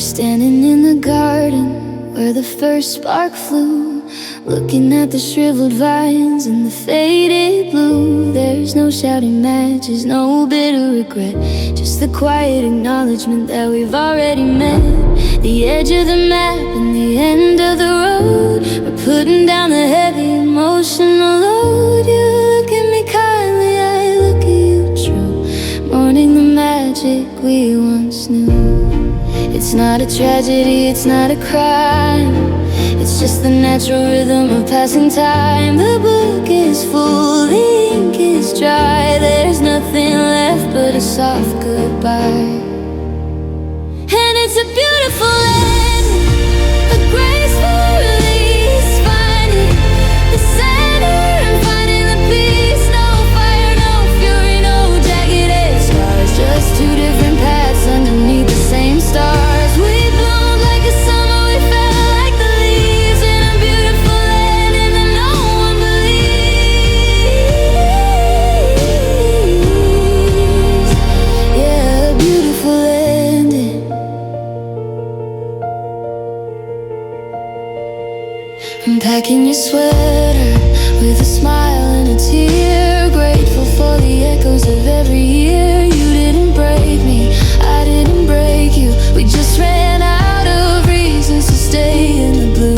standing in the garden where the first spark flew, looking at the shriveled vines and the faded blue. There's no shouting matches, no bitter regret, just the quiet acknowledgement that we've already met. The edge of the map and the end of the road, we're putting down the heavy emotional load. You look at me kindly, I look at you true, mourning the magic we once knew. It's not a tragedy, it's not a crime, it's just the natural rhythm of passing time. The book is full, the ink is dry, there's nothing left but a soft goodbye. And it's a beautiful ending, a graceful release, finding the center and finding the peace. No fire, no fury, no jagged edge scars, just two different paths underneath the same stars. Packing your sweater with a smile and a tear, grateful for the echoes of every year. You didn't break me, I didn't break you, we just ran out of reasons to stay in the blue.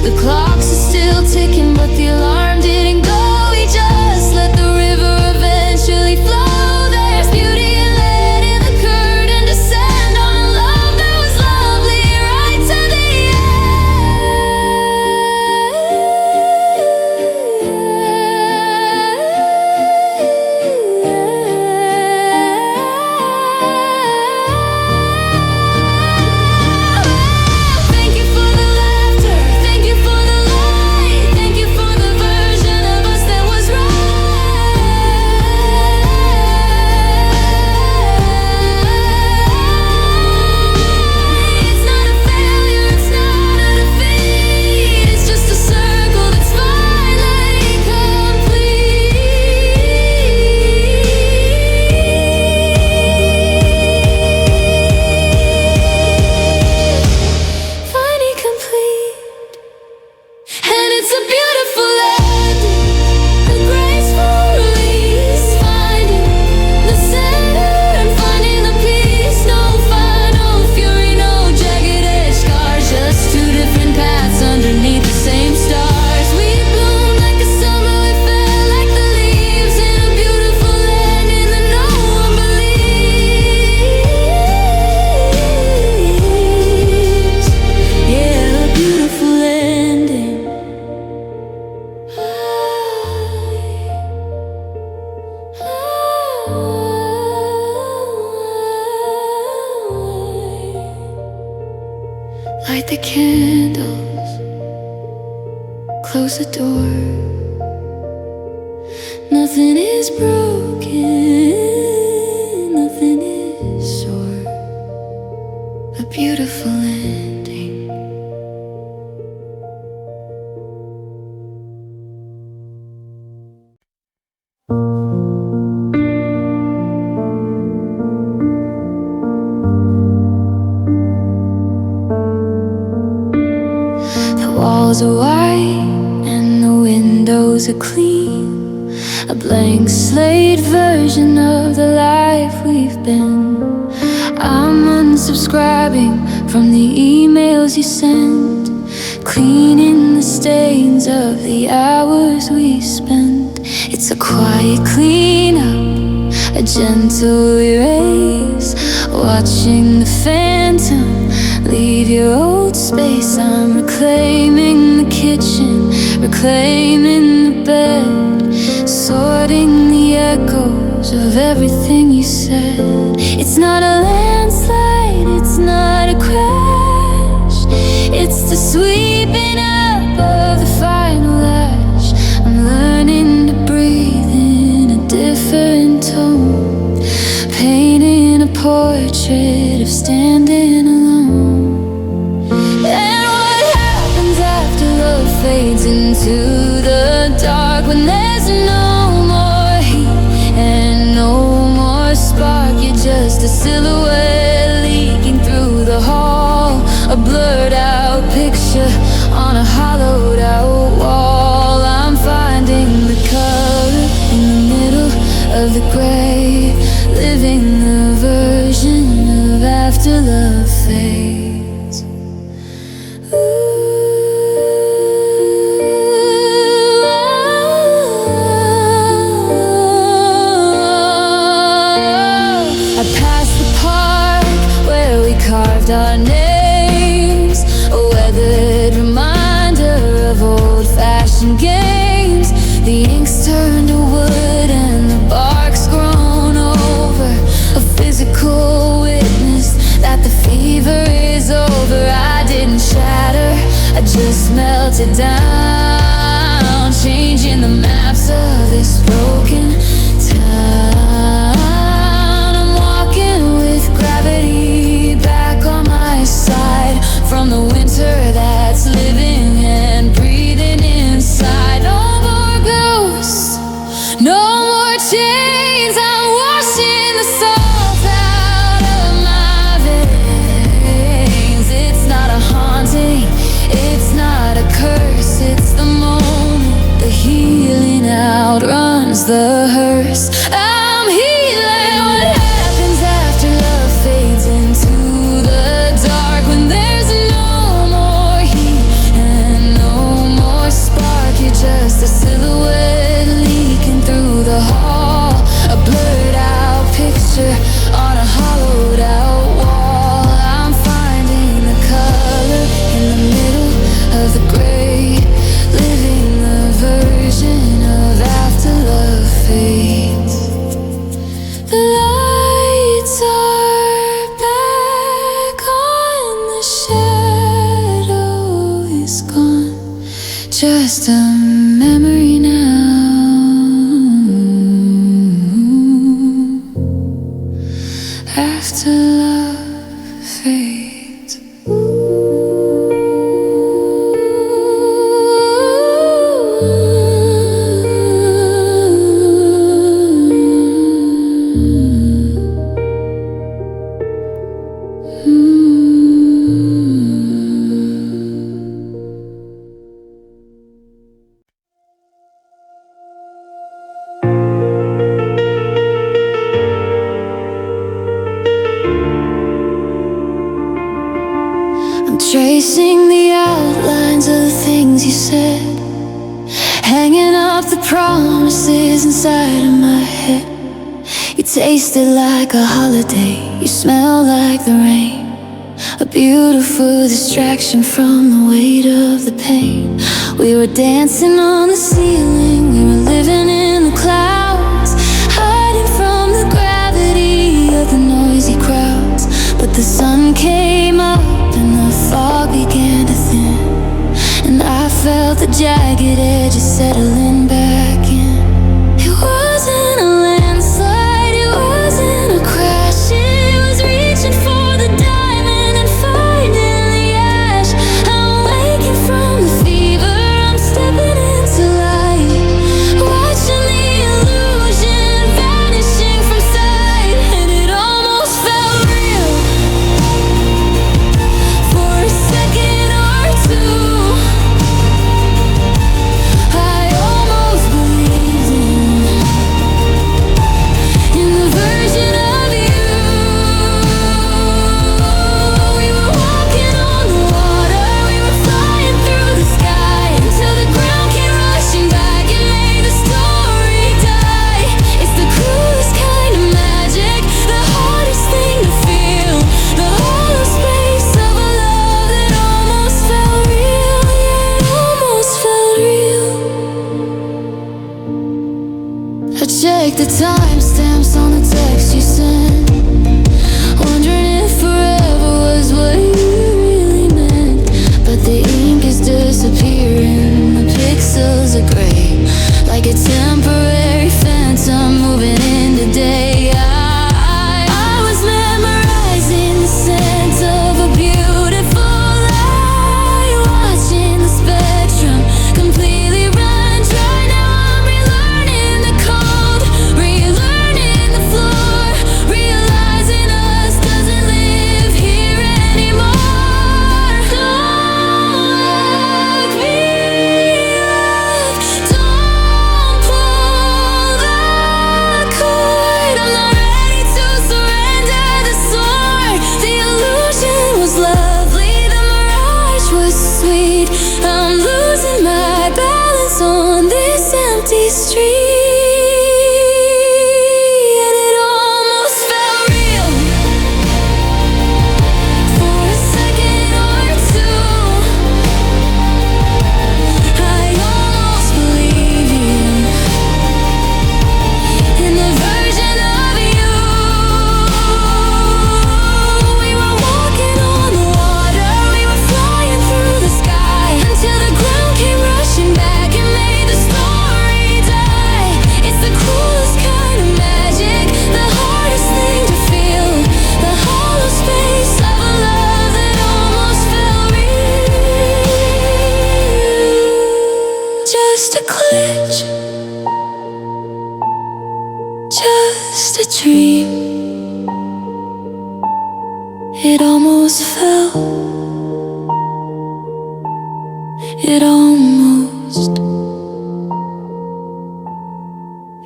The clocks are still ticking but the alarm didn't go, we just let the river eventually flow. There's beauty in letting the curtain descend on a love that was lovely right to the end. Light the candles, close the door. Nothing is broken, nothing is sore. A beautiful ending. Walls are white and the windows are clean, a blank slate version of the life we've been. I'm unsubscribing from the emails you sent, cleaning the stains of the hours we spent. It's a quiet cleanup, a gentle erase, watching the phantom leave your old space. I'm reclaiming the kitchen, reclaiming the bed, sorting the echoes of everything you said. It's not a landslide, it's not a crash, it's the sweeping up of the final ash. I'm learning to breathe in a different tone, painting a portrait of standing alone. Fades into the dark when there's no more heat and no more spark. You're just a silhouette leaking through the hall. hollowed out wall. I'm finding the color in the middle of the gray, living the version of after love fades. I passed the park where we carved our names, a weathered reminder of old-fashioned games. The ink's turned to wood and the bark's grown over, a physical witness that the fever is over. I didn't shatter, I just melted down, changing the maps of this broken town. I'm walking with gravity back on my side, from the winter that's living and breathing inside. No more ghosts, no more chains. I'm washing the salt out of my veins. It's not a haunting, it's not a curse, it's the moment. The healing outruns the hearse. I'm healing. What happens after love fades into the dark, when there's no more heat and no more spark? You're just a silhouette leaking through the hall, a blurred out picture on a hollowed out wall. I'm finding the color in the middle of the gray, living the version of after love fades. The lights are back on, the shadow is gone, just a memory now. After love fades. I'm tracing the outlines of the things you said, hanging up the promises inside of my head. You tasted like a holiday, you smell like the rain, a beautiful distraction from the weight of the pain. We were dancing on the ceiling, we were living in the clouds, hiding from the gravity of the noisy crowds. But the sun came up and the fog began to thin, and I felt the jagged edges settling back in. It wasn't a landslide, it wasn't a crash, it was reaching for the diamond and finding the ash. I'm waking from the fever, I'm stepping into light, watching the illusion vanishing from sight. And it almost felt real for a second or two. I almost believed in the version of you. We were walking on the water, we were flying through the sky, until the ground came rushing back and made the story die. It's the cruelest kind of magic, the hardest thing to feel, the hollow space of a love that almost felt real. Yeah, it almost felt real. I checked the timestamps on the text you sent, wondering if forever was what you really meant. But the ink is disappearing, the pixels are gray, like a temporary phantom moving into day. I was memorizing the scent of a beautiful lie, watching the spectrum completely run dry. Now I'm relearning the cold, relearning the flow. It almost,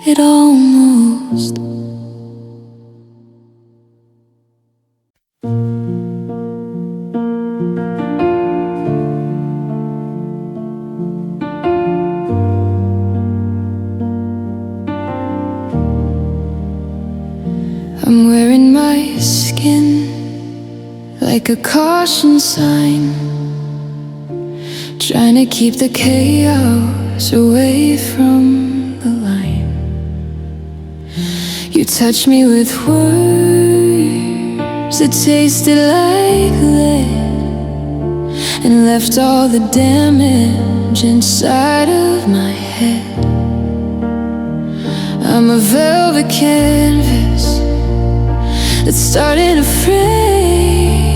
it almost. I'm wearing my skin like a caution sign, trying to keep the chaos away from the line. You touched me with words that tasted like lead and left all the damage inside of my head. I'm a velvet canvas that's starting to fray,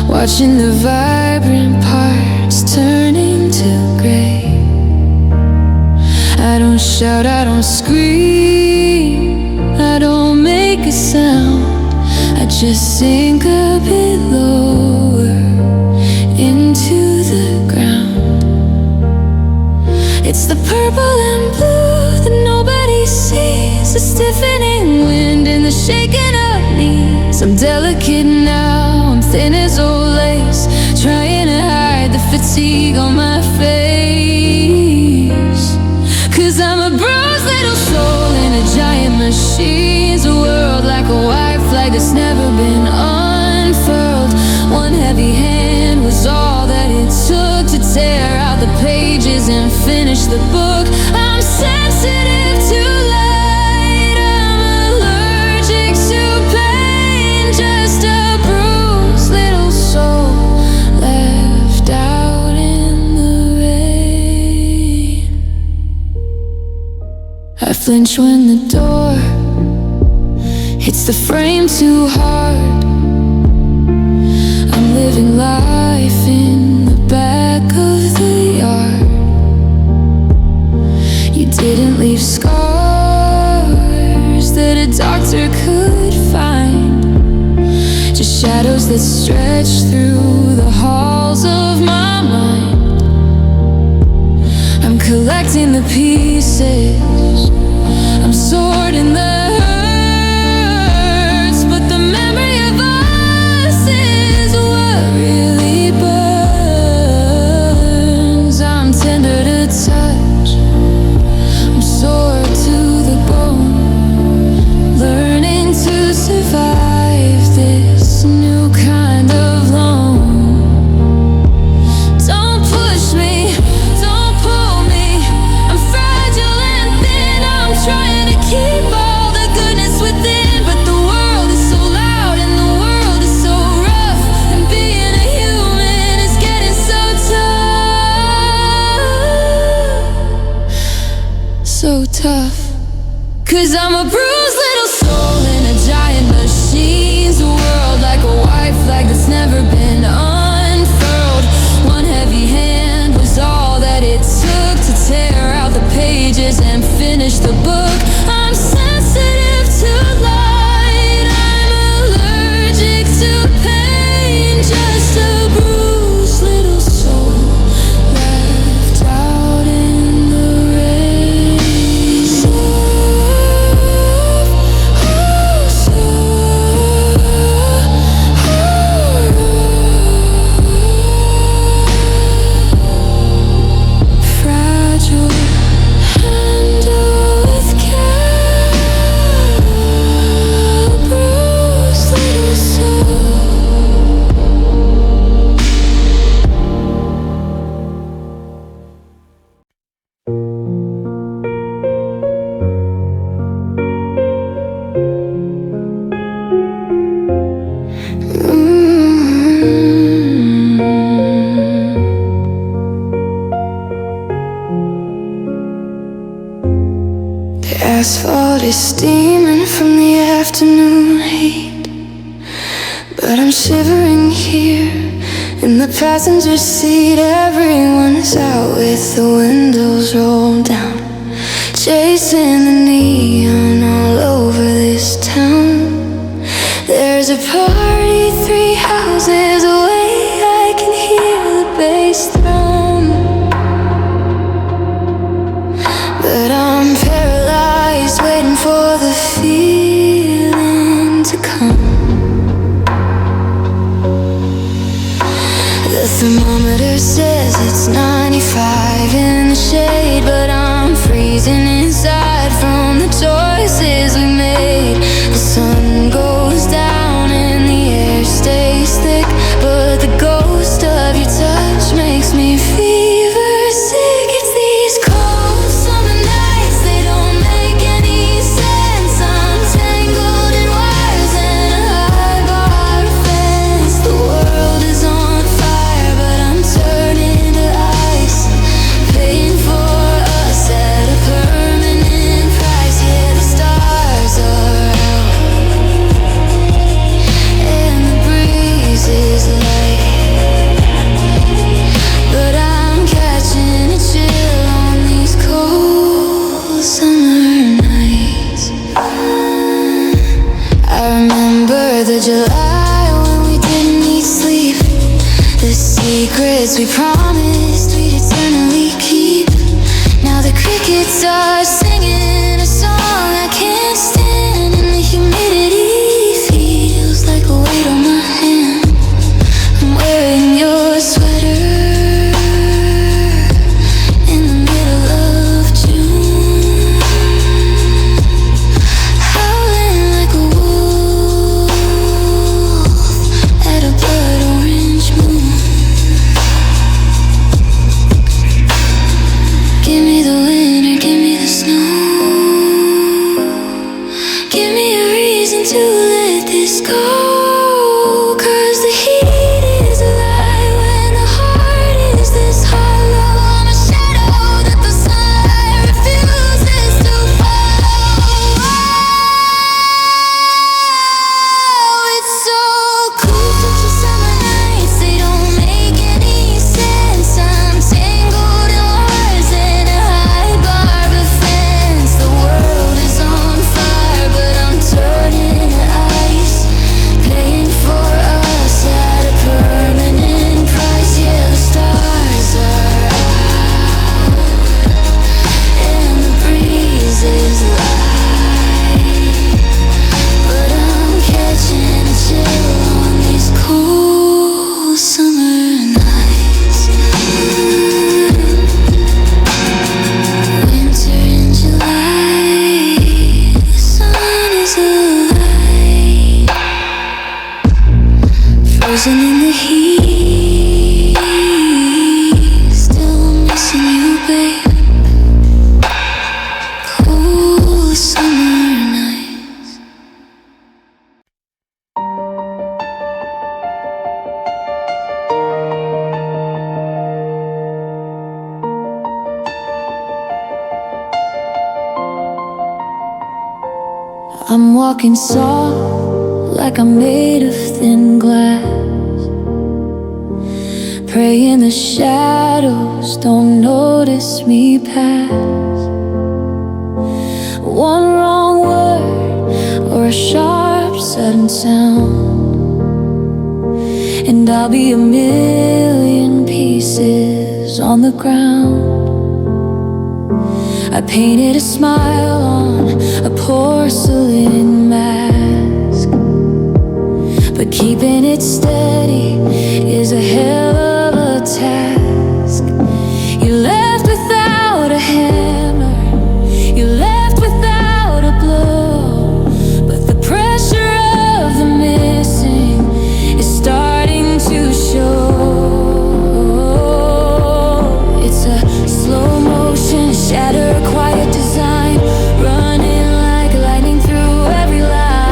watching the vibrant parts turning to gray. I don't shout, I don't scream, I don't make a sound. I just sink a bit lower into the ground. It's the purple and blue that nobody sees, the stiffening wind and the shaking of knees. I'm delicate now, I'm thin as old lace, trying to hide the fatigue on my face. 'Cause I'm a bruised little soul in a giant machine's world, like a white flag that's never been unfurled. One heavy hand was all that it took to tear out the pages and finish the book. I'm sensitive to light, I'm allergic to pain, just a bruised little soul left out in the rain. I flinch when the door hits the frame too hard. I'm living life in the back of the yard. You didn't leave scars that a doctor could find, just shadows that stretch through the halls of my mind. I'm collecting the pieces, I'm sorting the hurts, but the memory of us is what really burns. I'm tender to touch, I'm sore to the bone, learning to survive this new kind of loan. Don't push me, don't pull me, I'm fragile and thin. I'm trying to keep all the goodness within, but the world is so loud and the world is so rough, and being a human is getting so tough, so tough. 'Cause I'm a bruised little soul in a giant machine's world, like a white flag that's never been unfurled. One heavy hand was all that it took to tear out the pages and finish the book. I'm sensitive to light, I'm allergic to pain, just a bruised little soul left out in the rain. Fragile, handle with care, bruised little soul. The asphalt is steaming from the afternoon heat, but I'm shivering here in the passenger seat. Everyone's out with the windows rolled down, chasing the neon all over this town. There's a party 3 houses away, I can hear the bass drum. thermometer says it's 95 in the shade, but I'm freezing inside from the choices we made. The sun goes down and the air stays thick, but the ghost of your touch makes me fever sick. It's these cold summer nights, they don't make any sense. I'm tangled in wires and a high bar fence. The world is on fire, but I'm turning to ice, paying for us at a permanent price. Yeah, the stars are out and the breeze is light, but I'm catching a chill on these cold summer nights. I remember the July when we didn't need sleep, the secrets we promised we'd eternally keep. Now the crickets are singing a song I can't stand, and the humidity feels like a weight on my hand. I'm wearing your sweater in the middle of June, howling like a wolf at a blood orange moon. Give me the winter, give me the snow, give me a reason to let this go. 'Cause the heat is alive when the heart is this hollow. I'm a shadow that the sunlight refuses to follow. It's so cool. Such a summer nights, they don't make any sense. I'm tangled in wires and a high barbed fence. The world is on fire, but I'm turning to ice, paying for us at a permanent price. Yeah, the stars are out and the breeze is light, but I'm catching a chill on these cold summer nights. Winter in July, the sun is alight, frozen in the heat, still missing you, babe. Cold summer nights. I'm walking soft like I'm made of thin glass, praying the shadows don't notice me pass. One wrong word or a sharp sudden sound, and I'll be a million pieces on the ground. I painted a smile on a porcelain mask, but keeping it steady is a hell of a task. You left without a hammer, you left without a blow, but the pressure of the missing is starting to show. It's a slow motion, shatter, quiet design, running like lightning through every line.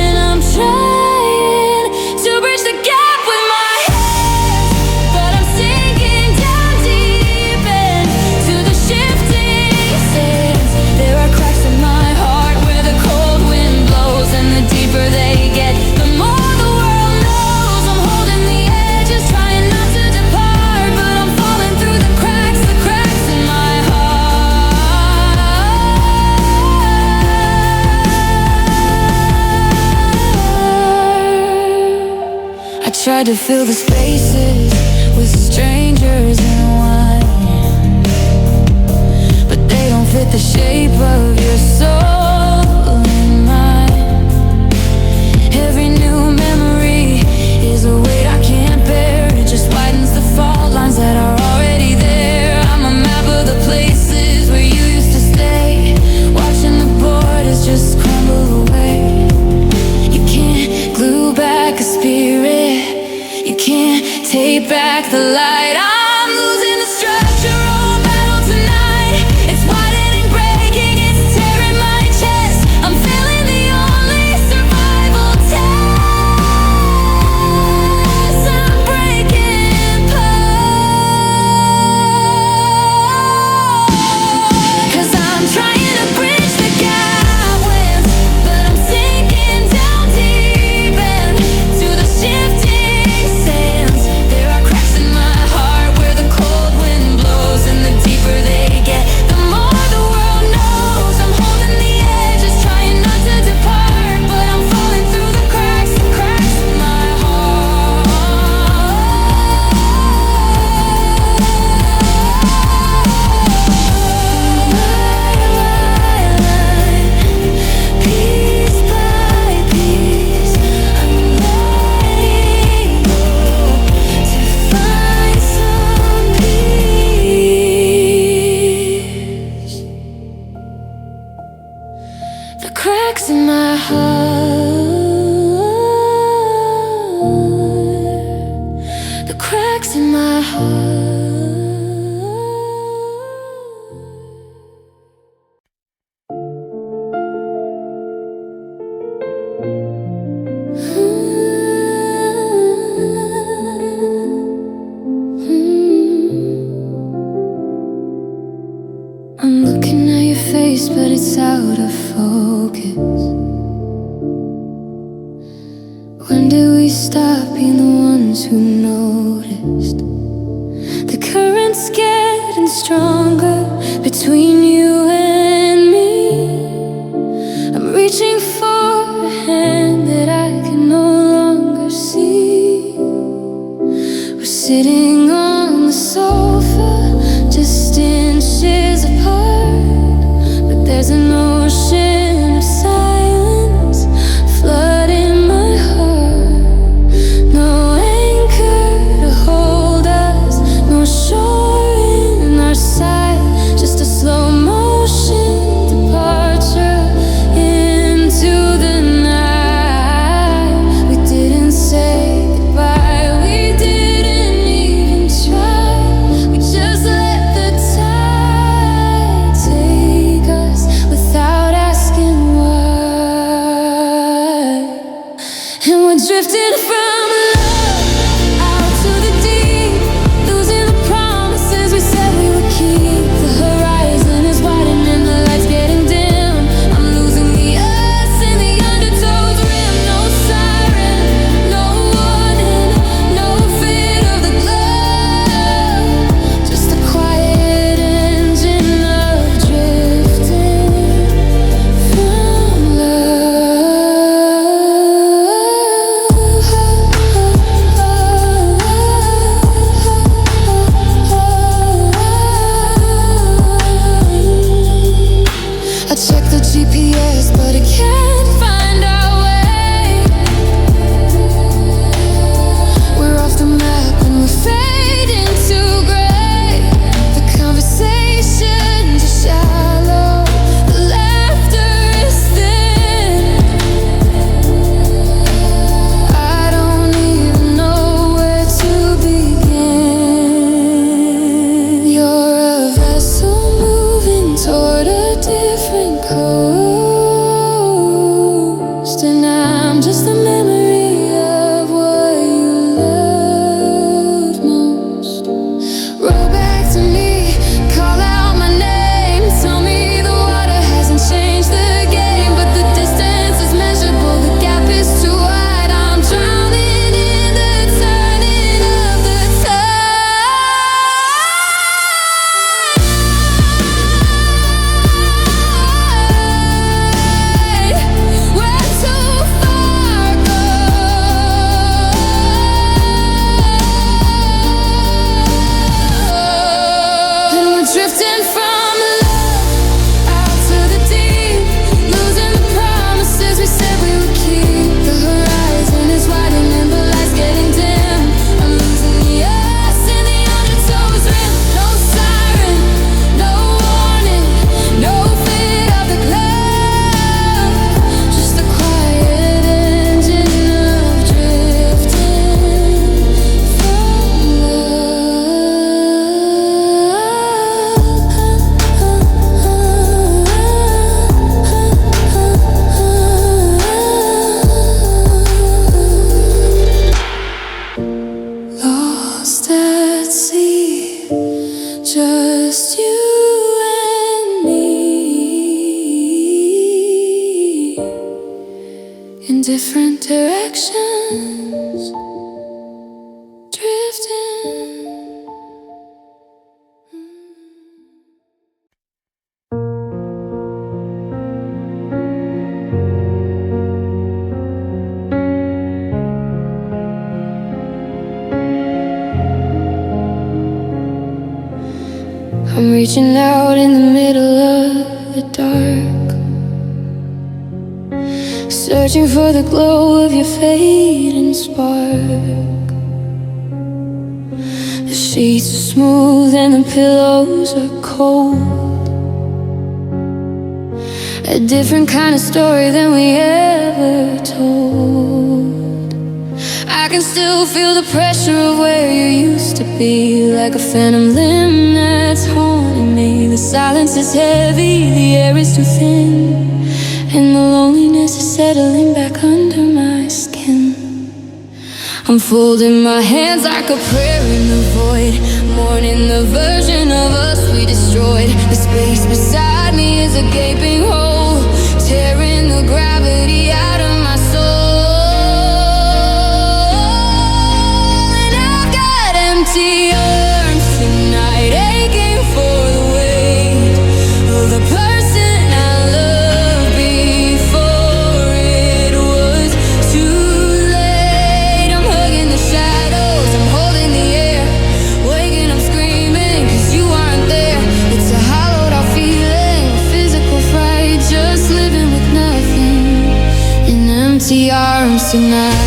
And I'm trying to bridge the gap with my hands, but I'm sinking down deep into the shifting sands. There are cracks in my heart where the cold wind blows, and the deeper they get, the more the world knows. I'm holding the edges, trying not to depart, but I'm falling through the cracks in my heart. I tried to fill the spaces with strangers and wine, but they don't fit the shape of your soul and mine. Every new memory is a take back the light. I'm losing the structural battle tonight. It's widening, breaking, it's tearing my chest. I'm failing the only survival test. I'm breaking apart. 'Cause I'm trying to bridge the gap with, but I'm sinking down deep into the shifting sands. There are cracks in my heart where the cold wind blows, and the deeper they get, the more the world knows. I'm holding the edges, trying not to depart, but I'm falling through the cracks in my heart. Piece by piece, I'm letting go to find some peace. The cracks in my heart, the cracks in my heart. I'm looking at your face, but it's out of focus. When did we stop being the ones who noticed? The current's getting stronger between you and me. I'm reaching for a hand that I can no longer see. We're sitting on the sofa, just inches apart, but there's an ocean of silence flooding my heart. No anchor to hold us, no shore in our sight, just a slow motion departure into the night. We didn't say goodbye, we didn't even try. We just let the tide take us without asking why. And we're drifting from love out to the deep, losing the promises we said we would keep. The horizon is widening, the lights getting dim. I'm losing the us in the undertow's rim. No siren, no warning, no fit of the glove, just a quiet engine of drifting from love. I'm reaching out in the middle of the dark, searching for the glow of your fading spark. The sheets are smooth and the pillows are cold, a different kind of story than we ever told. I can still feel the pressure of where you used to be, like a phantom limb that's haunting me. The silence is heavy, the air is too thin, and the loneliness is settling back under my skin. I'm folding my hands like a prayer in the void, mourning the version of us we destroyed. The space beside me is a gaping hole, tearing the gravity out of my soul. And I've got empty arms tonight, aching for the weight of the person I loved before it was too late. I'm hugging the shadows, I'm holding the air, waking up screaming 'cause you aren't there. It's a hollowed out feeling, a physical fright, just living with nothing in empty arms tonight.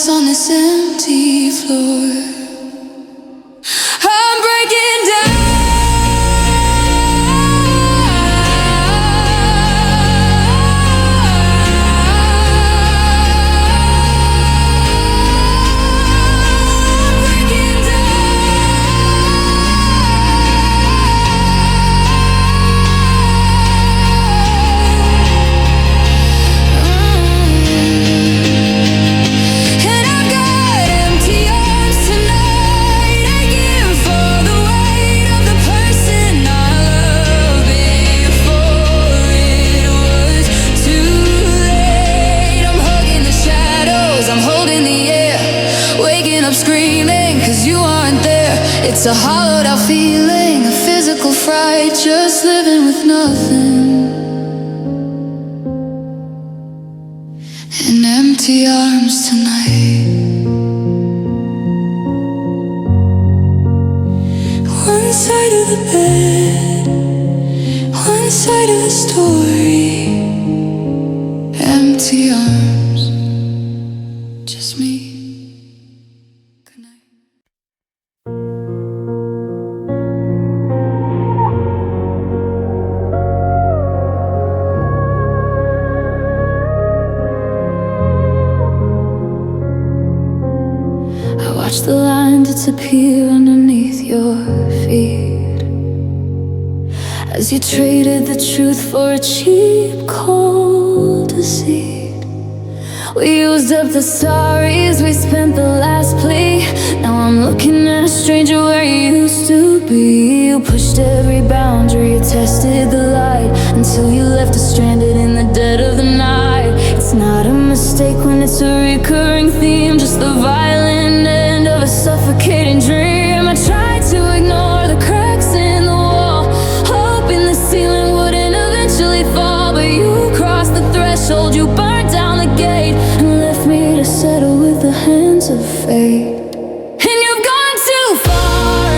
On this empty floor, I'm breaking down. Screaming 'cause you aren't there. It's a hollowed out feeling, a physical fright, just living with nothing in empty arms tonight. One side of the bed, one side of the story, empty arms, just me. Watch the line disappear underneath your feet as you traded the truth for a cheap cold deceit. We used up the sorries, we spent the last plea. Now I'm looking at a stranger where you used to be. You pushed every boundary, you tested the light, until you left us stranded in the dead of the night. It's not a mistake when it's a recurring theme, just the violent end of a suffocating dream. I tried to ignore the cracks in the wall, hoping the ceiling wouldn't eventually fall. But you crossed the threshold, you burned down the gate, and left me to settle with the hands of fate. And you've gone too far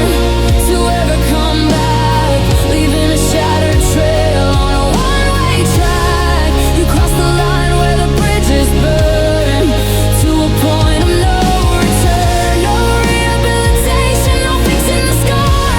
to ever come back, leaving a shattered trail on a one-way track. You crossed the line where the bridges burn, to a point of no return. No rehabilitation, no fixing the scar.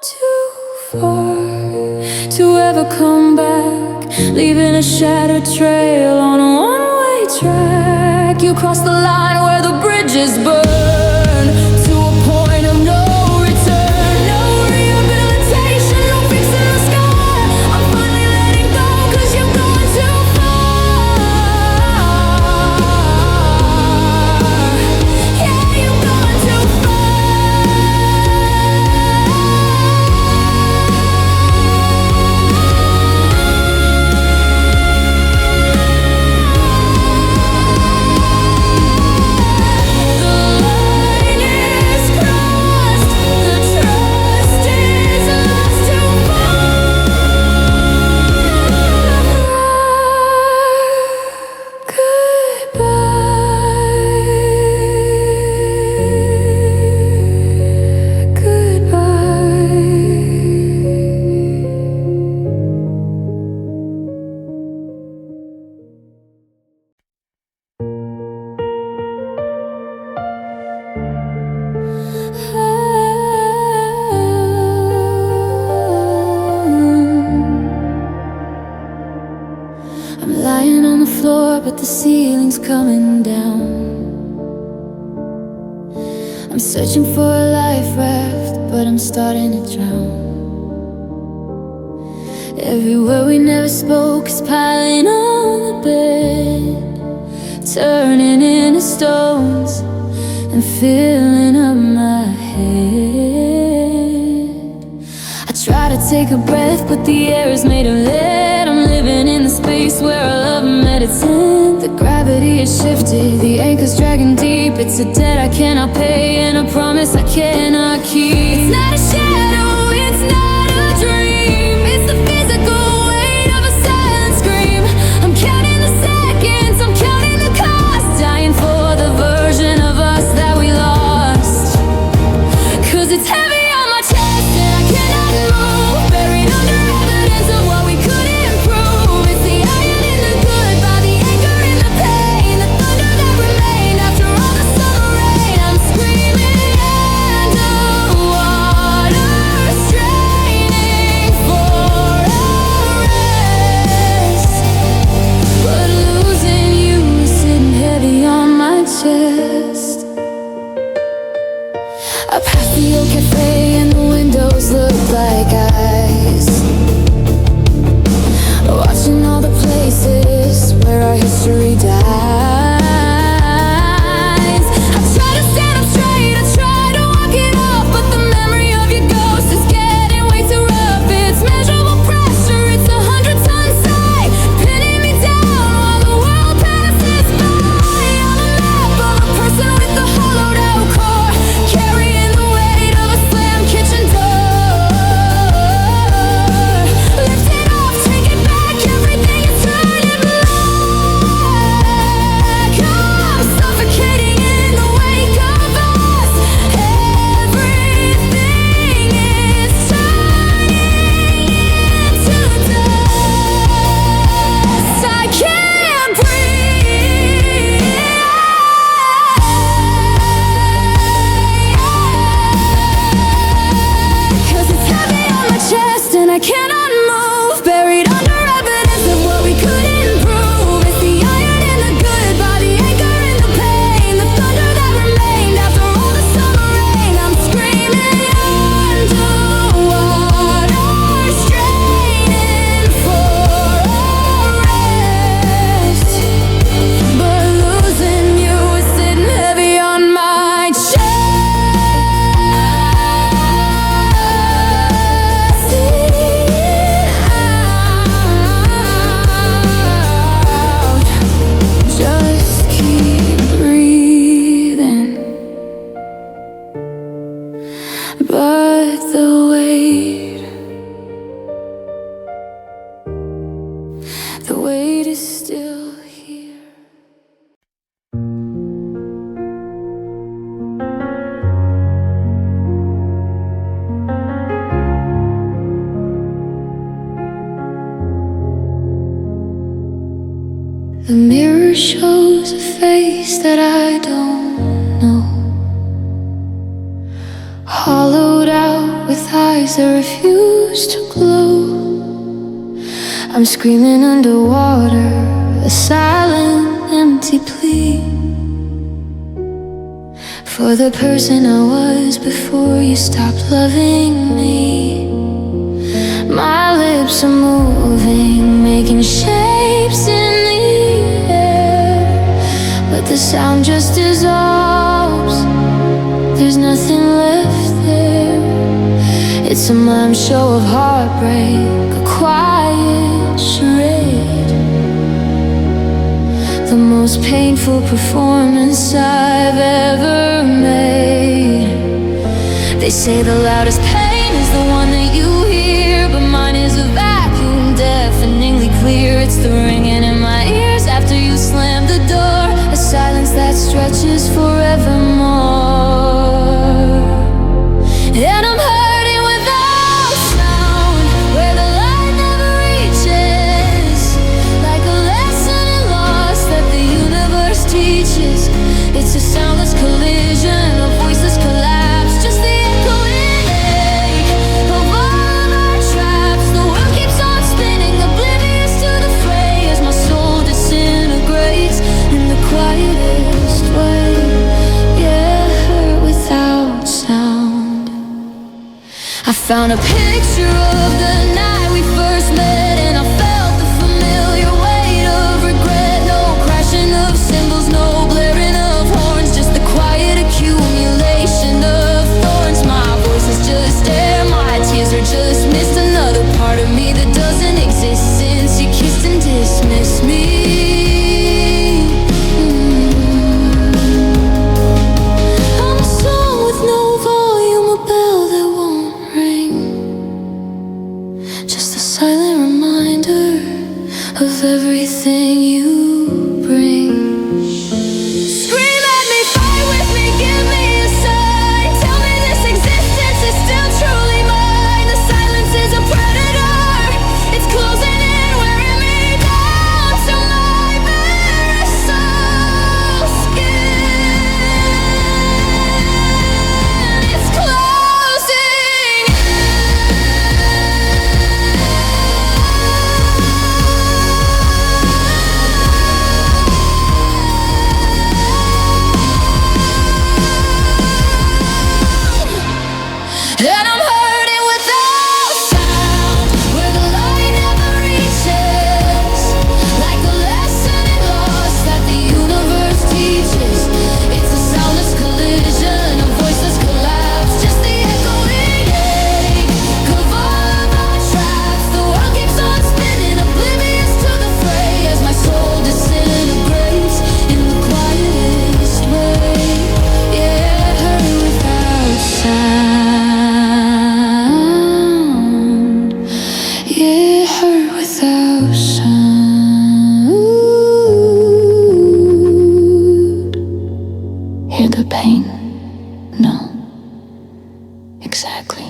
too far to ever come back, leaving a shattered trail on a one-way track. You cross the line where the bridges burn, to a point of no return. No rehabilitation, no fixing the scar. I'm finally letting go, 'cause you've gone too far. Yeah, you've gone too far. I'm lying on the floor, but the ceiling's coming down. I'm searching for a life raft, but I'm starting to drown. Every word we never spoke is piling on the bed, turning into stones and filling up my head. I try to take a breath, but the air is made of lead. I'm living in the space where our love met its end. The gravity has shifted, the anchor's dragging deep. It's a debt I cannot pay, and a promise I cannot keep. It's not a shadow, it's not a dream. It's the physical weight of a silent scream. I'm counting the seconds, I'm counting the cost, dying for the version of us that we lost. 'Cause it's heavy on my chest and I cannot move, buried under evidence of what we couldn't prove. It's the iron in the goodbye, the anger in the pain, the thunder that remained after all the summer rain. I'm screaming underwater, straining for a rest, but losing you is sitting heavy on my chest. I pass the old cafe and the windows look like eyes, watching all the places where our history dies. I try to stand up straight, I try to walk it off, but the memory of your ghost is getting way too rough. It's measurable pressure, it's 100 tons high, pinning me down while the world passes by. I'm a map of a person with a hollowed out core, carrying the weight of a slammed kitchen door. Lift it off, take it back, everything is turning black. I'm suffocating in the wake of us. Everything is turning into dust. I can't breathe, 'cause it's heavy on my chest and I cannot move, buried under evidence of what we couldn't prove. It's the iron in the goodbye, the anger in the pain, the thunder that remained after all the summer rain. I'm screaming underwater, straining for a rest, but losing you is sitting heavy on my chest. Just keep breathing, but the weight is still here. The mirror shows a face that I don't know, hollowed out with eyes eyes that refuse to glow. I'm screaming underwater, a silent, empty plea for the person I was before you stopped loving me. My lips are moving, making shapes in the air, but the sound just dissolves. There's nothing left there. It's a mime show of heartbreak, a quiet charade, the most painful performance I've ever made. They say the loudest pain is the one that you hear, but mine is a vacuum, deafeningly clear. It's the ringing in my ears after you slam the door, a silence that stretches forevermore. And I'm hurting without sound, where the light never reaches, like a lesson in loss that the universe teaches. It's a soundless collision, a voiceless collapse, just the echoing ache of all of our traps. The world keeps on spinning, oblivious to the fray, as my soul disintegrates in the quietest way. Yeah, hurt without sound. I found a picture of the night we first met, and I felt the familiar weight of regret. No crashing of cymbals, no blaring of horns, just the quiet accumulation of thorns. My voice is just air, my tears are just mist. Another part of me that doesn't exist since you kissed and dismissed me. I'm a song with no volume, a bell that won't ring, just a silent reminder of everything you bring. Scream at me, fight with me, give me a sign. Tell me this existence is still truly mine. The silence is a predator, it's closing in, wearing me down to my bare soul skin. It's closing in. And I'm hurting without sound, where the light never reaches, like a lesson in loss that the universe teaches. It's a soundless collision, a voiceless collapse, just the echoing ache of all of our traps. The world keeps on spinning, oblivious to the fray, as my soul disintegrates in the quietest way. Yeah, hurting without sound. Yeah, hurt without sound. Hear the pain? No. Exactly.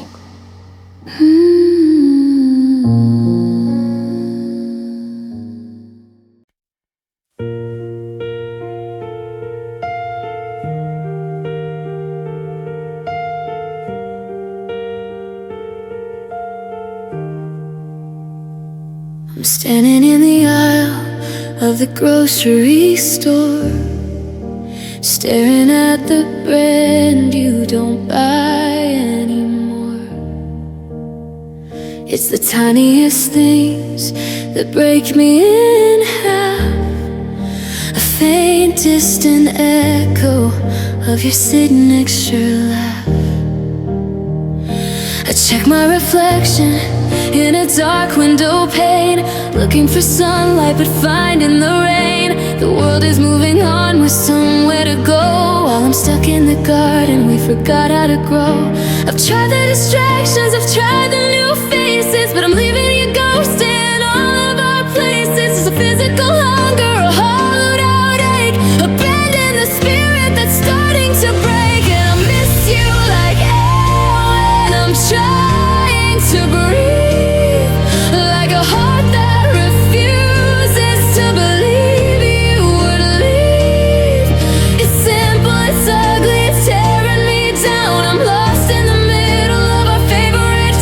I'm standing in the aisle of the grocery store, staring at the brand you don't buy anymore. It's the tiniest things that break me in half, a faint distant echo of your signature laugh. I check my reflection in a dark window pane, looking for sunlight but finding the rain. The world is moving on with somewhere to go, while I'm stuck in the garden we forgot how to grow. I've tried the distractions, I've tried the new faces, but I'm leaving you ghosted in all of our places. It's a physical hunger, a hollowed out ache, abandon the spirit that's starting to break. And I miss you like air when I'm trying to breathe, like a heart that refuses to believe you would leave. It's simple, it's ugly, it's tearing me down. I'm lost in the middle of our favorite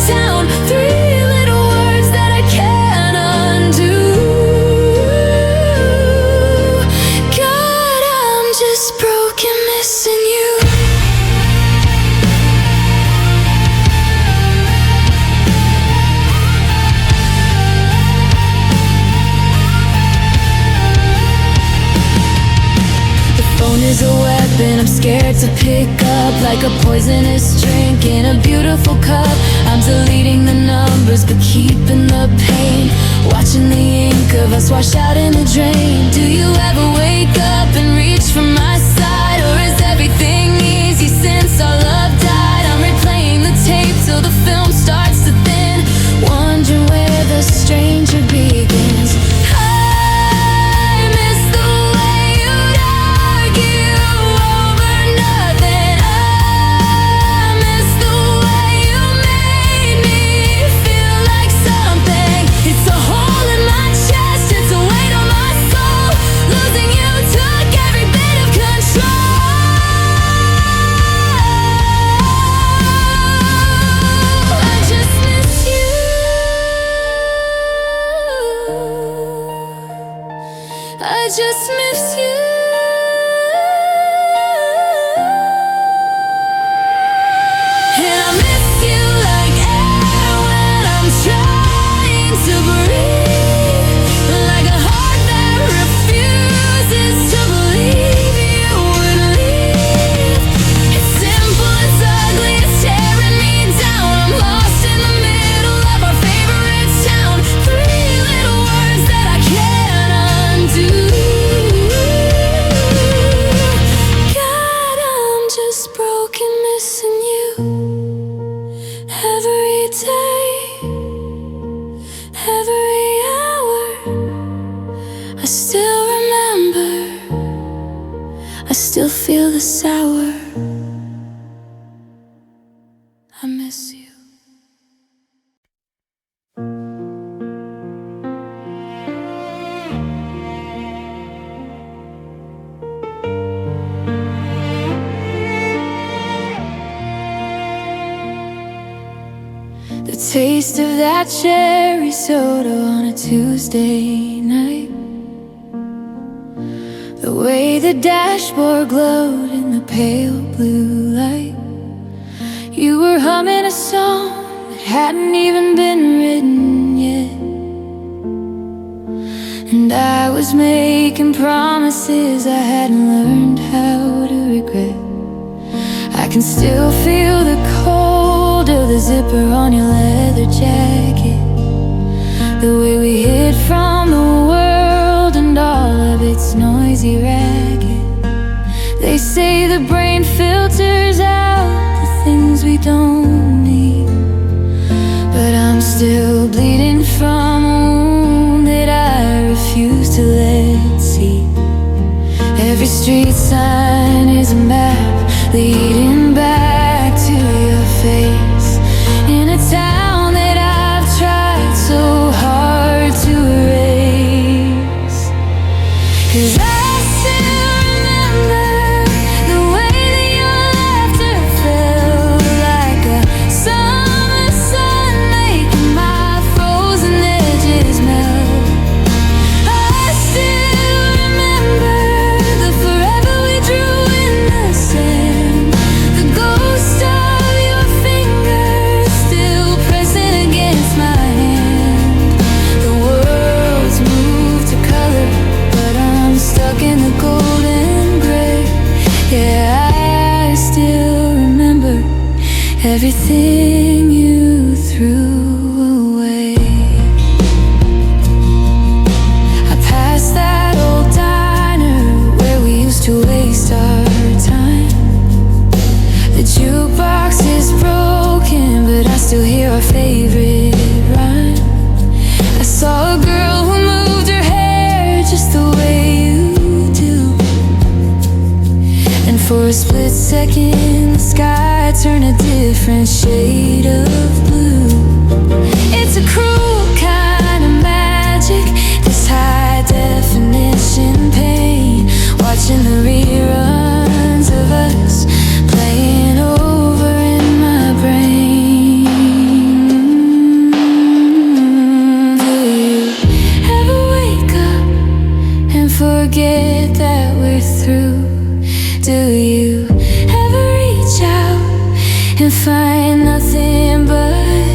there to pick up, like a poisonous drink in a beautiful cup. I'm deleting the numbers but keeping the pain, watching the ink of us wash out in the drain. Do you ever wake up and reach for my side, or is everything easy since our love died? I'm replaying the tape till the film starts to thin, wondering where the stranger begins. I just miss you. And I miss you like air when I'm trying to breathe, like a heart that refuses to believe you would leave. It's simple, it's ugly, it's tearing me down. I'm lost in the middle of our favorite town. 3 little words that I can't undo. Broken, missing you every day, every hour. I still remember, I still feel the sour. I miss you. The taste of that cherry soda on a Tuesday night, the way the dashboard glowed in the pale blue light. You were humming a song that hadn't even been written yet, and I was making promises I hadn't learned how to regret. I can still feel the cold of the zipper on your leather jacket, the way we hid from the world and all of its noisy racket. They say the brain filters out the things we don't need, but I'm still bleeding from a wound that I refuse to let see. Every street sign is a map leading back to your face, in a town that I've tried so hard to erase. 'Cause I still remember the way that your laughter felt, like a summer sun making my frozen edges melt. I still remember the forever we drew in the sand, the ghost of your fingers still pressing against my hand. The world's moved to color, but I'm stuck in the golden gray. Yeah, I still remember everything you threw away. I passed that old diner where we used to waste our time. The jukebox is broken, but I still hear our favorite rhyme. I saw a girl who moved her hair just the way you do, and for a split second the sky turned a different shade of blue. It's a cruel kind of magic, this high definition pain, watching the reruns of us playing over in my brain. Do you ever wake up and forget that we're through? Do you ever reach out and find nothing but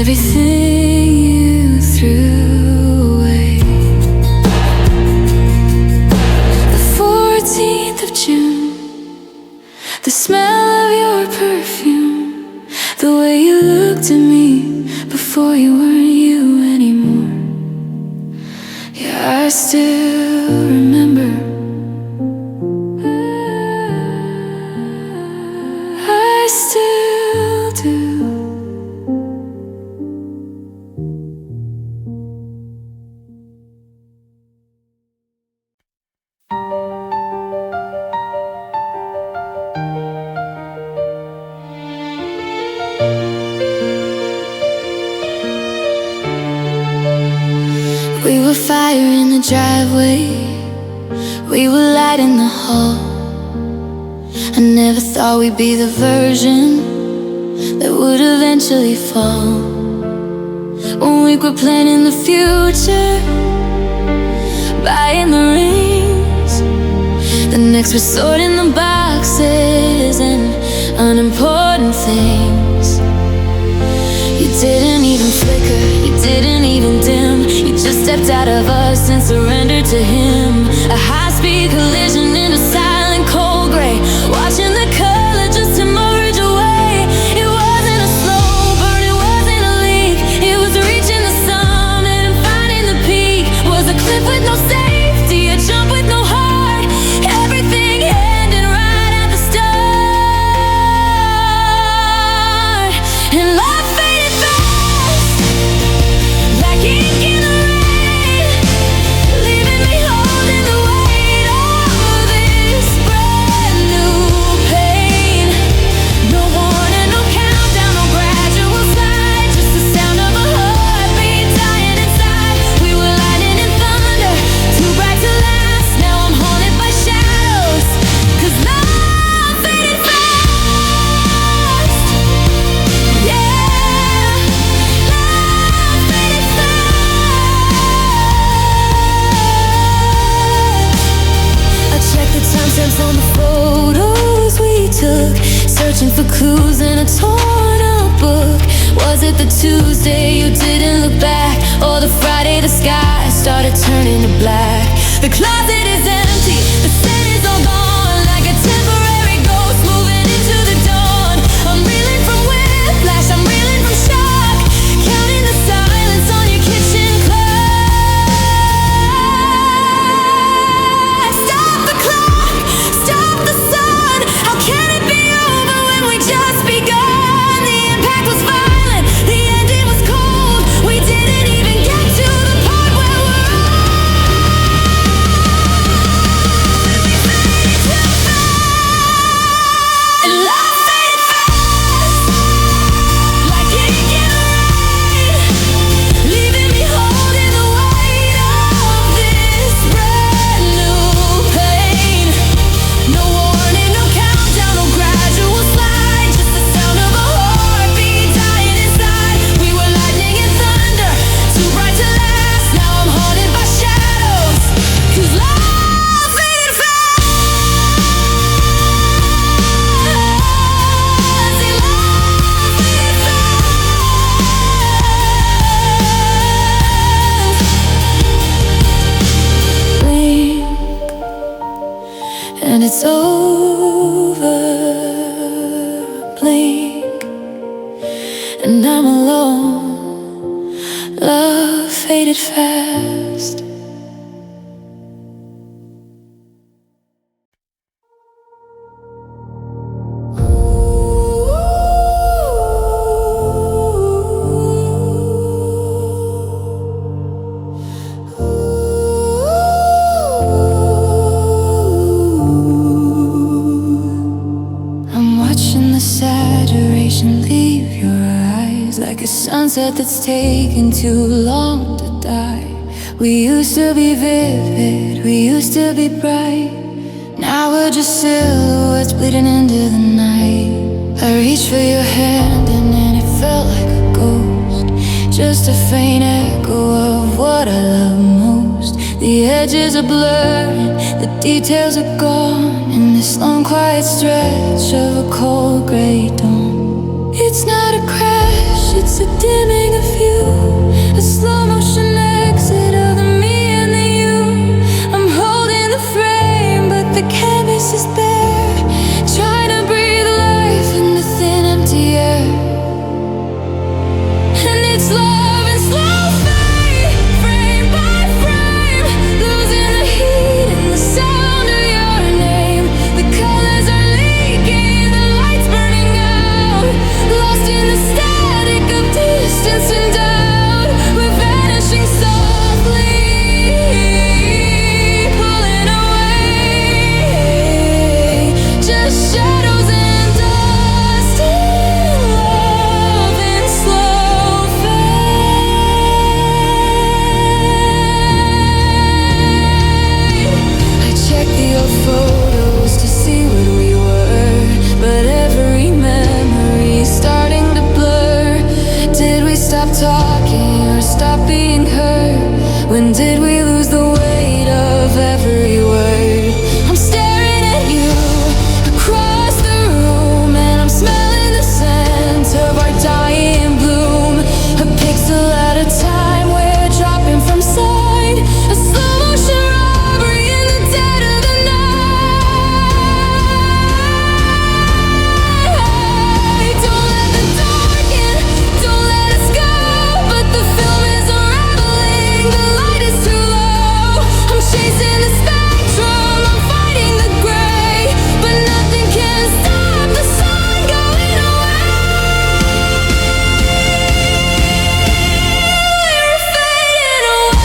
everything you threw away. The 14th of June, the smell of your perfume, the way you looked at me before you weren't you anymore. Yeah, I still remember. I still do. We were fire in the driveway, we were light in the hall. I never thought we'd be the version that would eventually fall. One week we're planning the future, buying the rings. The next we're sorting the boxes and unimportant things. You didn't even flicker, you didn't even dim. You just stepped out of us and surrendered to him. A high-speed collision in a silent cold gray, watching the color just emerge away. It wasn't a slow burn, it wasn't a leak. It was reaching the summit and finding the peak. Was a cliff with no safety, a jump with no heart. Everything ended right at the start. And love faded fast, like ink in the rain, leaving me holding the weight of this brand new pain. No warning, no countdown, no gradual slide, just the sound of a heartbeat dying inside. We were lightning and thunder, too bright to last. Now I'm haunted by shadows, 'cause love faded fast. Yeah, love faded fast. I checked the timestamps on the photos we took, searching for clues in a torn up book. Was it the Tuesday you didn't look back, or the Friday the sky started turning to black? The closet is empty, the scent is all gone, like a temporary ghost moving into the dawn. I'm reeling from whiplash, I'm reeling from shock, counting the silence on your kitchen clock. Stop the clock, stop the sun. How can it be over when we just begun? The impact was violent, the ending was cold. We didn't even get to the part where we're and love faded fast, like ink in the rain, leaving me holding the weight of this brand new pain. No warning, no countdown, no gradual slide, just the sound of a heartbeat dying inside. We were lightning and thunder, too bright to last. Now I'm haunted by shadows, 'cause love faded fast. Blink, and it's over. Blink, and I'm alone. Love faded fast. I'm watching the saturation leave your eyes, like a sunset that's taken too long to die. We used to be vivid, we used to be bright. Now we're just silhouettes bleeding into the night. I reached for your hand and then it felt like a ghost, just a faint echo of what I love most. The edges are blurring, the details are gone, in this long quiet stretch of a cold gray dawn. It's not a crash, flash, it's a dimming of you, a slow motion exit of the me and the you. I'm holding the frame, but the canvas is bare, trying to breathe life in the thin empty air. And it's love and slow fade, frame by frame, losing the heat and the sound of your name. The colors are leaking, the lights burning out, lost in the static of distance and doubt. We're vanishing softly, pulling away, just shadows and dust in love and slow fade. I check the old photos to see what we were, but every memory's starting to blur. Did we stop talking or stop being heard? When did we lose the weight of every word? I'm staring at you across the room, and I'm smelling the scent of our dying bloom. A pixel at a time, we're dropping from sight, a slow motion robbery in the dead of the night. Don't let the dark in, don't let us go, but the film is unraveling, the light is too low. I'm chasing the spectrum, I'm fighting the gray, but nothing can stop the sun going away. We're fading away.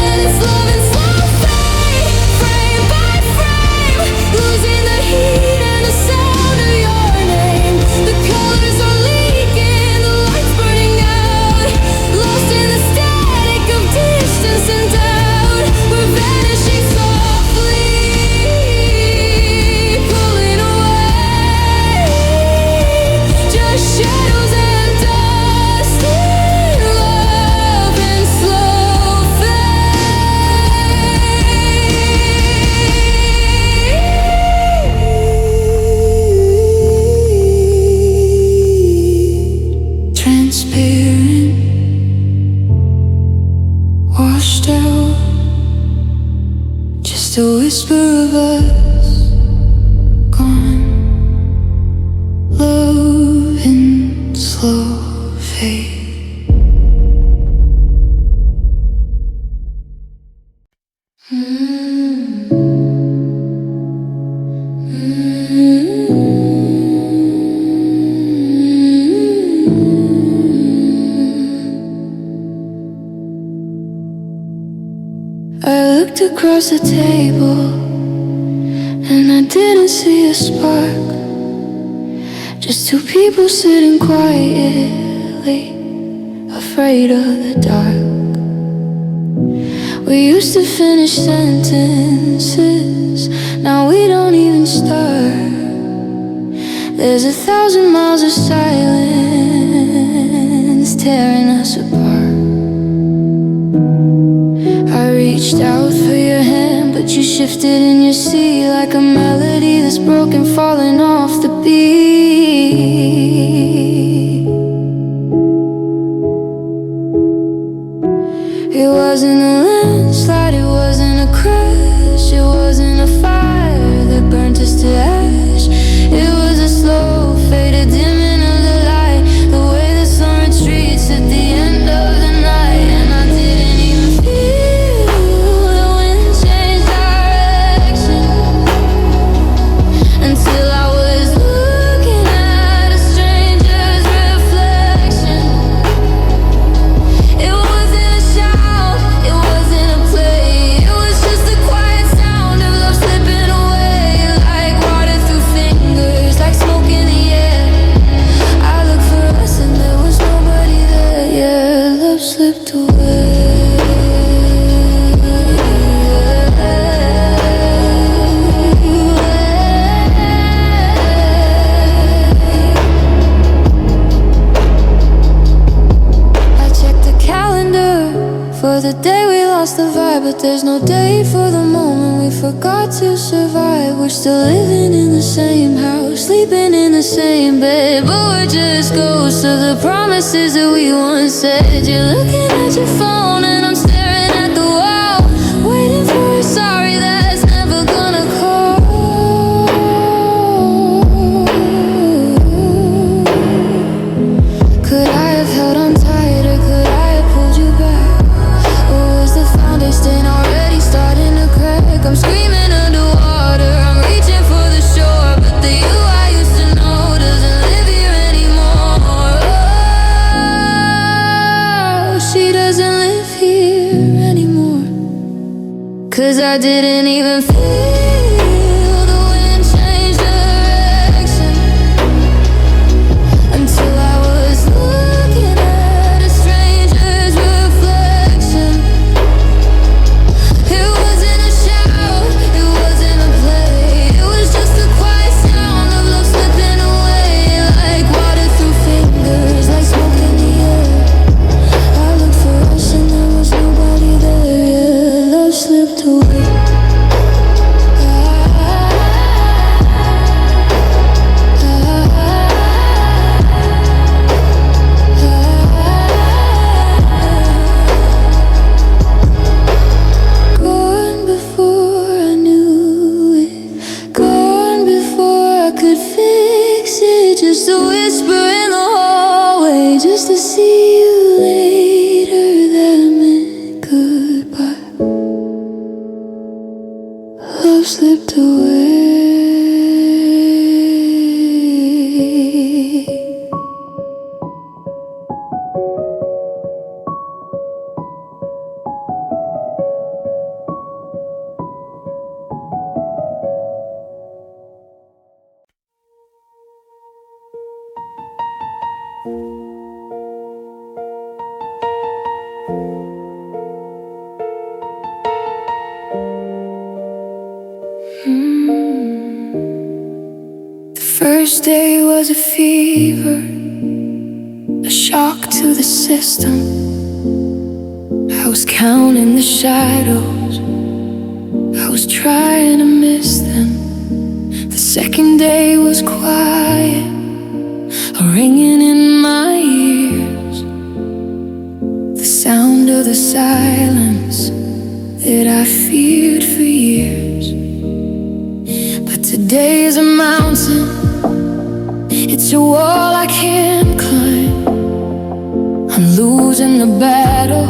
And it's love and slow fade, frame by frame, losing the heat and the sound of your name. The colors are leaking, the lights burning out, lost in the static of distance and doubt. We're vanishing softly, pulling away, just shadows and dust in love and slow fade. Transparent, washed out, just a whisper of us gone. Love and slow fade. I looked across the table and I didn't see a spark, just two people sitting quietly, afraid of the dark. We used to finish sentences, now we don't even start. There's 1,000 miles of silence tearing us apart. I reached out for your hand, but you shifted in your seat like a melody that's broken, falling off the beat. It wasn't a landslide, it wasn't a crash, it wasn't a fire that burnt us to ash. It was a slow fade, a dimming of the light, the way the sun retreats at the end of the night. And I didn't even feel the wind change direction until I was the day we lost the vibe, but there's no date for the moment we forgot to survive. We're still living in the same house, sleeping in the same bed, but we're just ghosts of the promises that we once said. You're looking at your phone and I'm staring at the wall, waiting for a sorry that's never gonna call. Could I have held on tighter? Could I have pulled you back? Or was the foundation already starting to crack? I'm screaming underwater, I'm reaching for the shore, but the you I used to know doesn't live here anymore. Oh, she doesn't live here anymore. 'Cause I didn't even feel the wind change direction until I was looking at a stranger's reflection. It wasn't a shout, it wasn't a play, it was just the quiet sound of love slipping away, like water through fingers, like smoke in the air. I looked for us and there was nobody there. Yeah, love slipped away. Gone before I knew it, gone before I could fix it. Just a whisper in the hallway, just to see you later, that meant goodbye. Love slipped away. The first day was a fever, a shock to the system. I was counting the shadows, I was trying to miss them. The second day was quiet, a ringing in my ears, the sound of the silence that I feared for years. But today is a mountain, it's a wall I can't climb. I'm losing the battle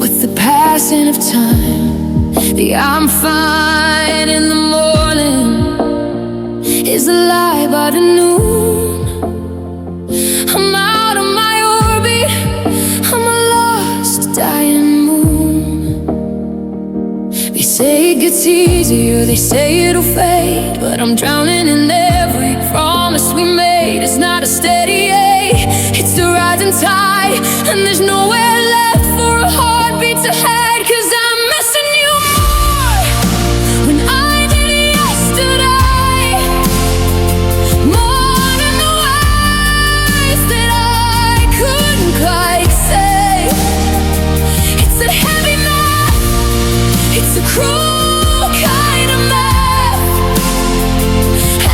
with the passing of time. The I'm fine in the morning is a lie by the noon. I'm out of my orbit, I'm a lost dying moon. They say it gets easier, they say it'll fade, but I'm drowning in every promise we made. It's not a steady A, it's the rising tide, and there's nowhere left for a heartbeat to hide. 'Cause I'm missing you more when I did yesterday, more than the words that I couldn't quite say. It's a heavy math, it's a cruel kind of math.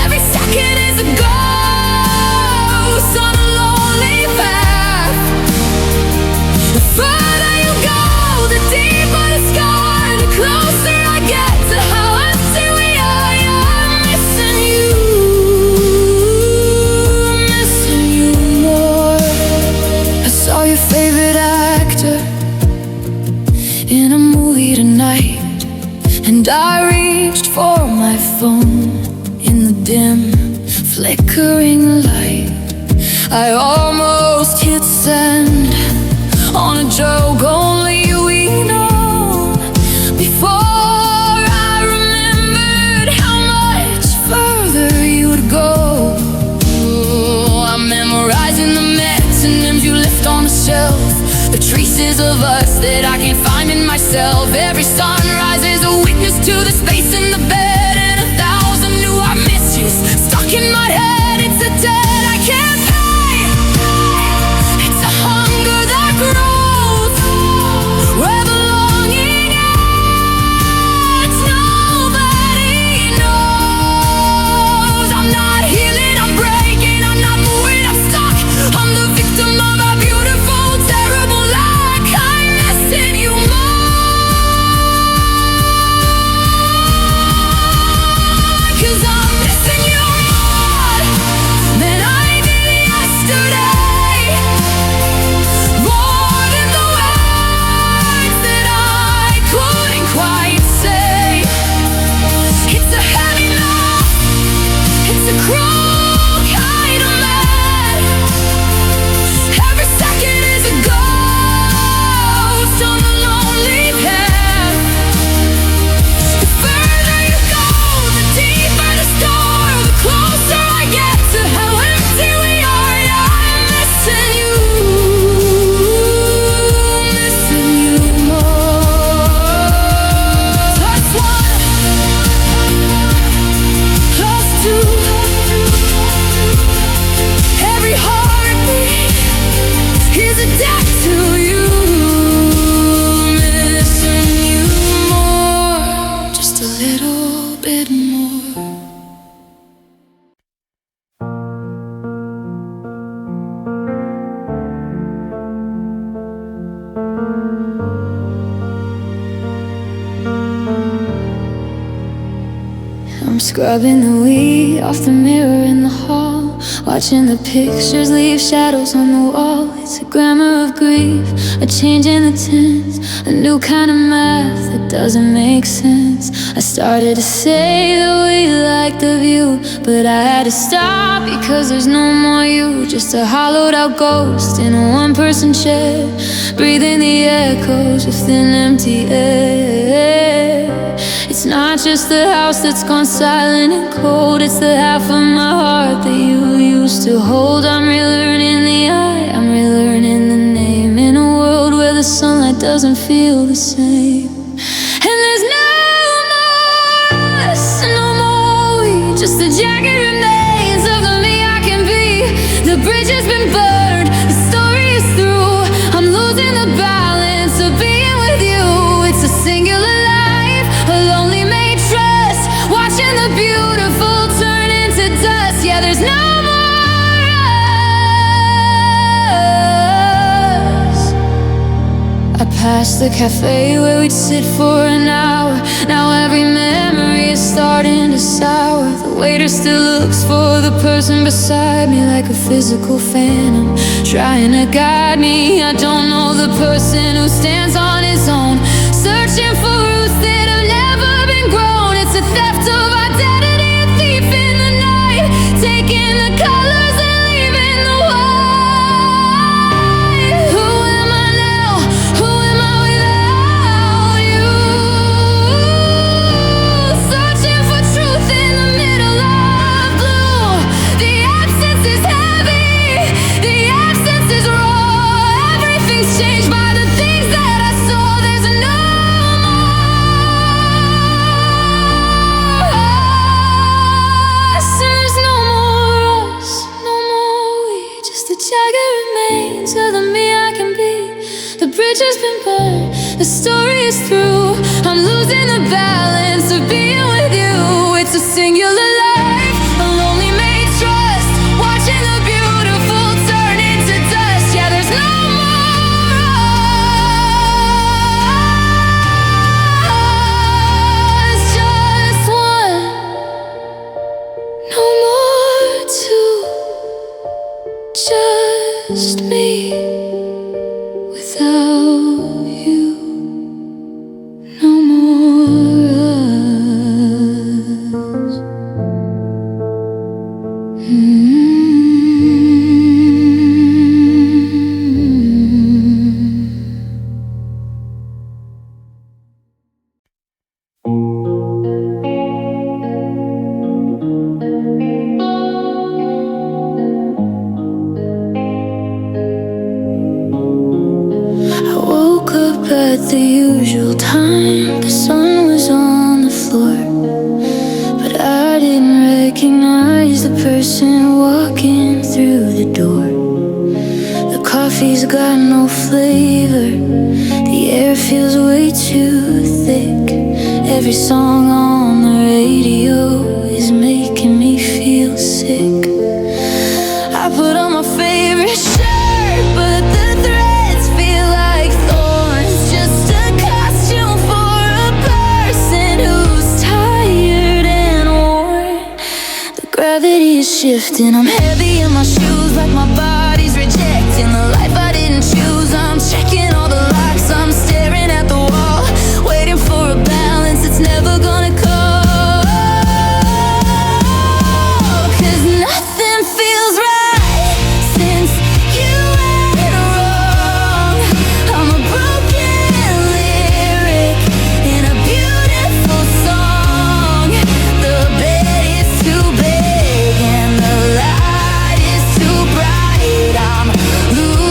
Every second is a ghost on a lonely path. The further you go, the deeper the scar, the closer I get to how I see we are. Yeah, I'm missing you, I'm missing you more. I saw your favorite actor in a movie tonight, and I reached for my phone in the dim, flickering light. I almost hit send on a joke only we know. Before I remembered how much further you would go. I'm memorizing the metonyms you left on the shelf, the traces of us that I can't find in myself. Every sunrise is a witness to the space in the bed, and 1,000 new I miss yous stuck in my head. It's a debt I can't pay, it's a hunger that grows. Scrubbing the weed off the mirror in the hall, watching the pictures leave shadows on the wall. It's a grammar of grief, a change in the tense, a new kind of math that doesn't make sense. I started to say that we like the view, but I had to stop because there's no more you. Just a hollowed out ghost in a one-person chair, breathing the echoes within empty air. It's not just the house that's gone silent and cold, it's the half of my heart that you used to hold. I'm relearning the eye, I'm relearning the name, in a world where the sunlight doesn't feel the same. And there's no more us, no more we, just the jagged remains of the me I can be. The bridge has been burned, the story is through. I'm losing the balance of being with you. It's a singular life, a lonely made trust, watching the beautiful turn into dust. Yeah, there's no more us. I passed the cafe where we'd sit for an hour. Now every memory is starting to sour. The waiter still looks for the person beside me, like a physical phantom trying to guide me. I don't know the person who stands on his own, searching for roots that have never been grown. It's a theft of identity, a thief in the night, taking the colors and leaving the white. Who am I now? Who am I without you? Searching for truth in the middle of blue. The absence is heavy, the absence is raw. Everything's changed by the things that I saw. There's no there's no more us, no more we, just the jagged remains of the me I can be. The bridge has been burned, the story is through. I'm losing the balance of being with you. It's a singular life, a lonely made trust, watching the beautiful turn into dust. Yeah, there's no more us, just one. No more two, just me without you. No more us. I woke up at the usual time. The sun was on the floor, but I didn't recognize the person walking through the door. The coffee's got no flavor, the air feels way too thick. Every song on the radio is making me feel sick. I put on my favorite shirt, but the threads feel like thorns. Just a costume for a person who's tired and worn. The gravity is shifting, I'm heavy in my shoes, like my body's rejecting the life I didn't choose. I'm checking all the locks, I'm staring at the wall, waiting for a balance that's never gonna come. 'Cause nothing feels right since you went wrong. I'm a broken lyric in a beautiful song. The bed is too big and the light is too bright. I'm losing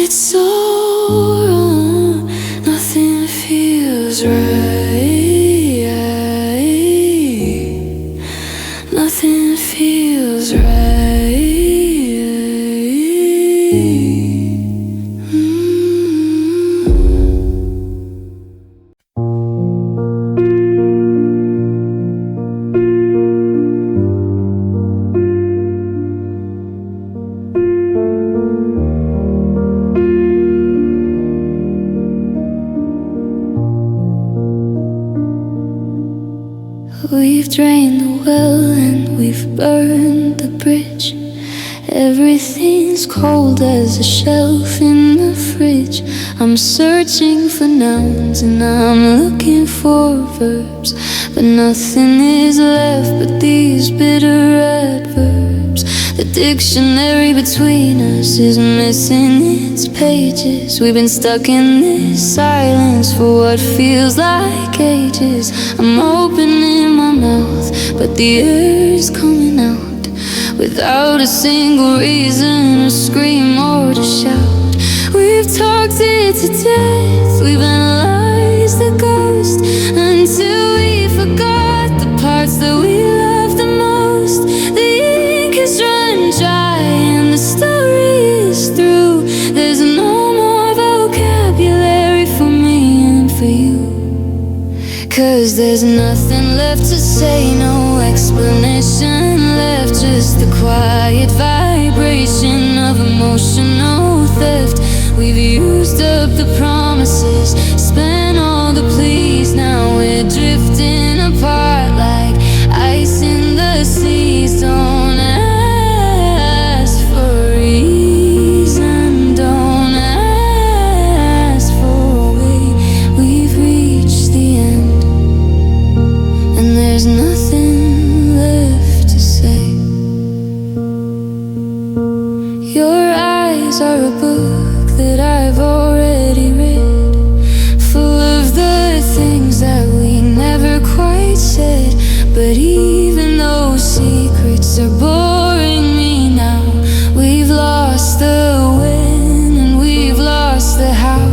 it's so wrong. Nothing feels right. Nothing feels right. We've drained the well and we've burned the bridge. Everything's cold as a shelf in the fridge. I'm searching for nouns and I'm looking for verbs, but nothing is left but these bitter adverbs. The dictionary between us is missing its pages. We've been stuck in this silence for what feels like ages. I'm opening my mouth, but the air's coming out without a single reason to scream or to shout. We've talked it to death, we've analyzed the ghost until we forgot the parts that we loved the most. The ink has run dry and the story is through. There's no more vocabulary for me and for you, 'cause there's nothing left to say, no explanation left, just the quiet vibration of emotional theft. We've used up the promises, spent all the pleas. Now we're drifting apart like ice in the seas. Don't ask for a reason, don't ask for a way. We've reached the end and there's nothing left to say. Your eyes are a book that I've already read, full of the things that we never quite said. But even those secrets are boring me now. We've lost the when and we've lost the how.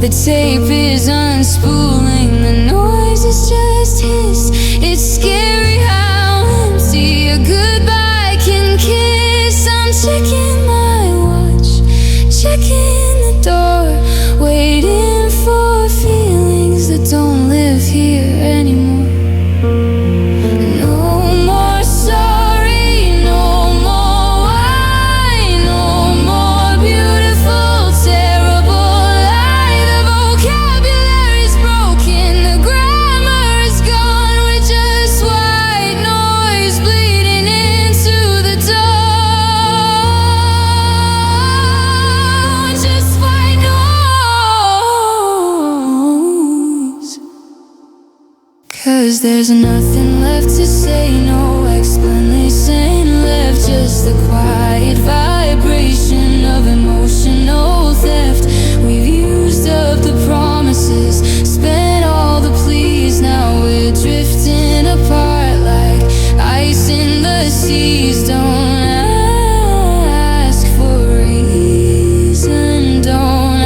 The tape is unspooling, the noise is just hiss. It's scary how empty a goodbye can kiss. I'm checking my watch, checking the door, waiting for feelings that don't live here anymore. No more sorry, no more why, no more beautiful, terrible lie. The vocabulary's broken, the grammar is gone. We're just white noise bleeding into the dawn. Just white noise. 'Cause there's nothing left to say, no explanation left, just the quiet vibration of emotional theft. We've used up the promises, spent all the pleas. Now we're drifting apart like ice in the seas. Don't ask for a reason, don't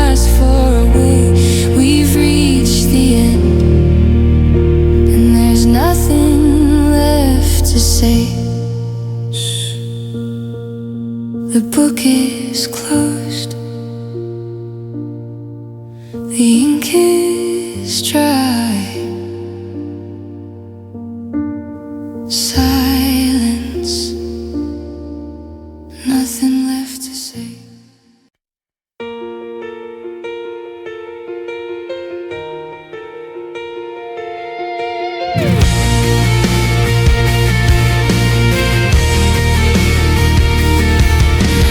ask for a way. We've reached the end and there's nothing left to say. The book is closed, the ink is dry. Silence, nothing left to say.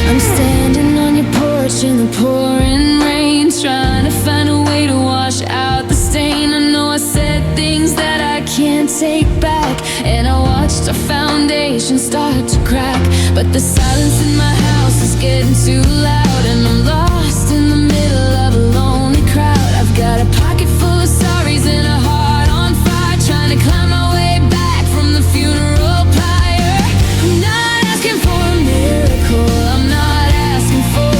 I'm standing on your porch in the pouring rain, trying to find a way to wash out the stain. I know I said things that I can't take back, and I watched our foundation start to crack. But the silence in my house is getting too loud, and I'm lost in the middle of a lonely crowd. I've got a pocket full of sorries and a heart on fire, trying to climb my way back from the funeral pyre. I'm not asking for a miracle, I'm not asking for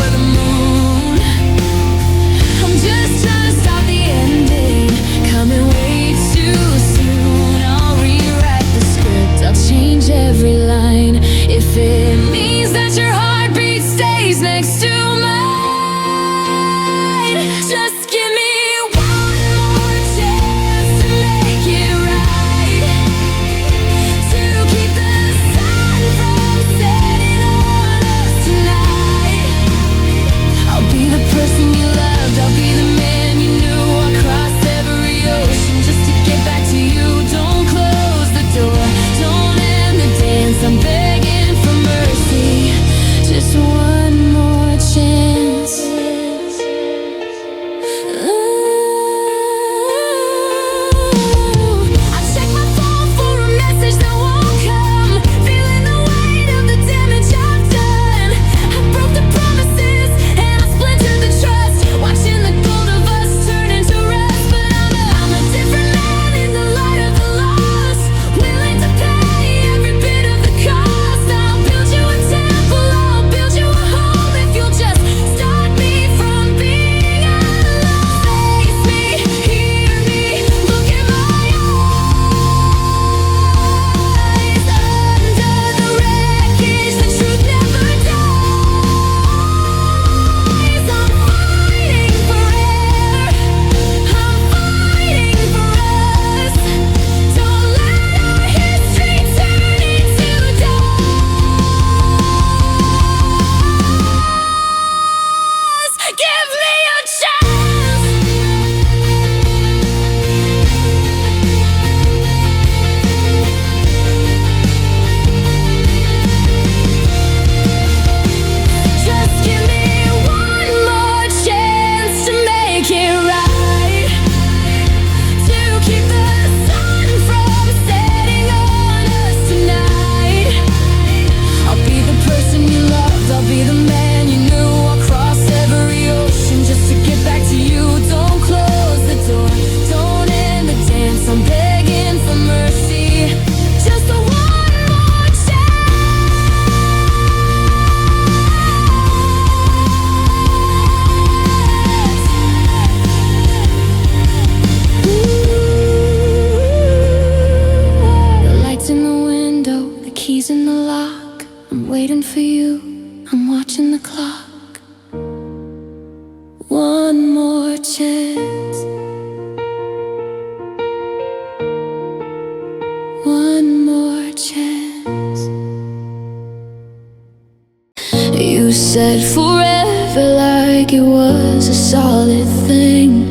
said forever like it was a solid thing,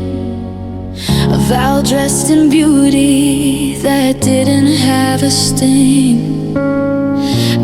a vow dressed in beauty that didn't have a sting.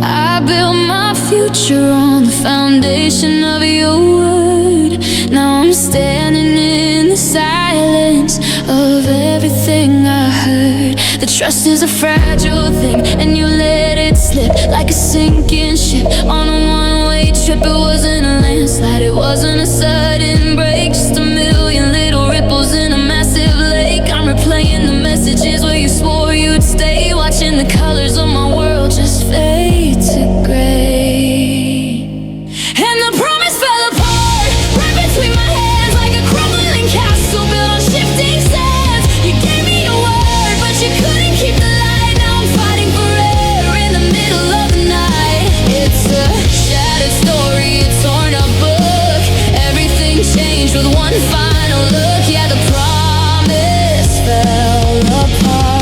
I built my future on the foundation of your word. Now I'm standing in the silence of everything I heard. The trust is a fragile thing, and you let it slip like a sinking ship on a one-way trip. It wasn't a landslide, it wasn't a sudden break, just a million little ripples in a massive lake. I'm replaying the messages where you swore you'd stay, watching the colors of my world just fade to gray. And the promise fell apart right between my hands, like a crumbling castle built on shifting sands. You gave me your word, but you couldn't keep the light. Now I'm fighting for air in the middle of the night. It's a shattered story, a torn up book. Everything changed with one final look. Yeah, the promise fell apart.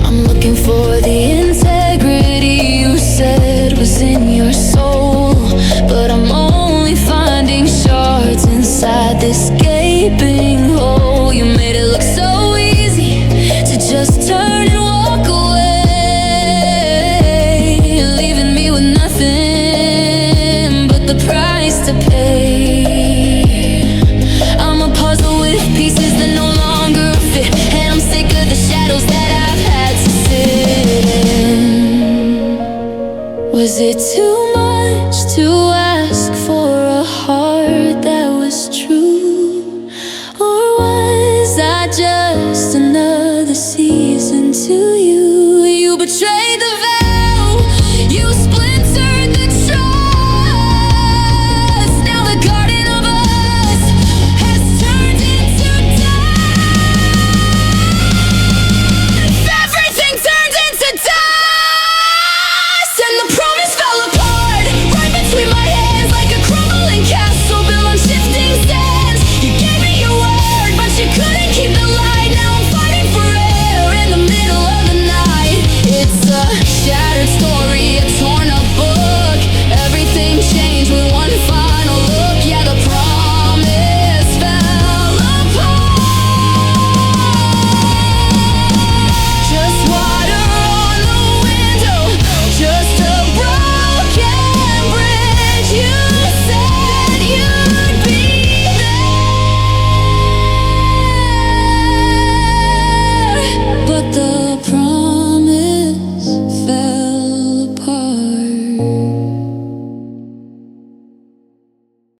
I'm looking for the integrity you said was in your soul, but I'm only finding shards inside this gaping hole. You made it look so easy to just turn and walk away, leaving me with nothing but the price to pay. I'm a puzzle with pieces that no longer fit, and I'm sick of the shadows that I've had to sit in. Was it too much to